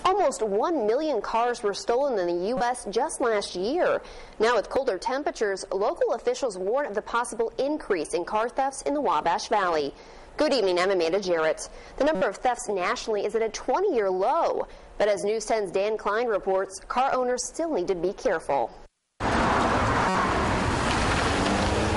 Almost 1 million cars were stolen in the U.S. just last year. Now with colder temperatures, local officials warn of the possible increase in car thefts in the Wabash Valley. Good evening, I'm Amanda Jarrett. The number of thefts nationally is at a 20-year low. But as News 10's Dan Klein reports, car owners still need to be careful.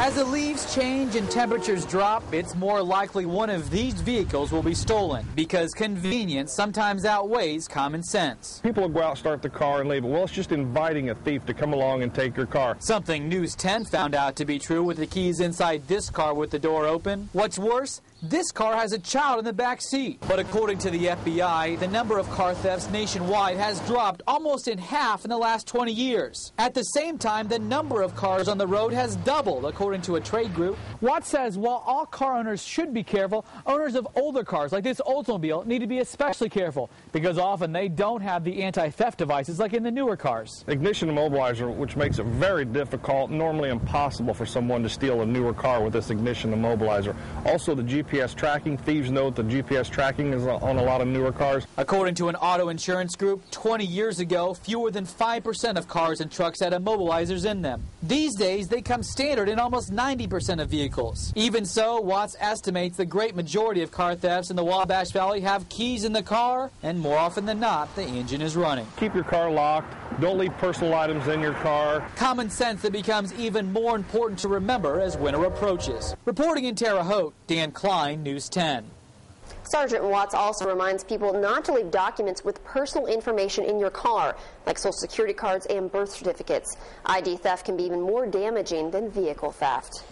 As the leaves change and temperatures drop, it's more likely one of these vehicles will be stolen because convenience sometimes outweighs common sense. People will go out, start the car, and leave it. Well, it's just inviting a thief to come along and take your car. Something News 10 found out to be true with the keys inside this car with the door open. What's worse, this car has a child in the back seat. But according to the FBI, the number of car thefts nationwide has dropped almost in half in the last 20 years. At the same time, the number of cars on the road has doubled, according to a trade group. Watts says while all car owners should be careful, owners of older cars like this Oldsmobile need to be especially careful because often they don't have the anti-theft devices like in the newer cars. Ignition immobilizer, which makes it very difficult, normally impossible for someone to steal a newer car with this ignition immobilizer. Also, the GPS tracking. Thieves know that the GPS tracking is on a lot of newer cars. According to an auto insurance group, 20 years ago, fewer than 5% of cars and trucks had immobilizers in them. These days, they come standard in almost 90% of vehicles. Even so, Watts estimates the great majority of car thefts in the Wabash Valley have keys in the car, and more often than not, the engine is running. Keep your car locked. Don't leave personal items in your car. Common sense that becomes even more important to remember as winter approaches. Reporting in Terre Haute, Dan Klein, News 10. Sergeant Watts also reminds people not to leave documents with personal information in your car, like Social Security cards and birth certificates. ID theft can be even more damaging than vehicle theft.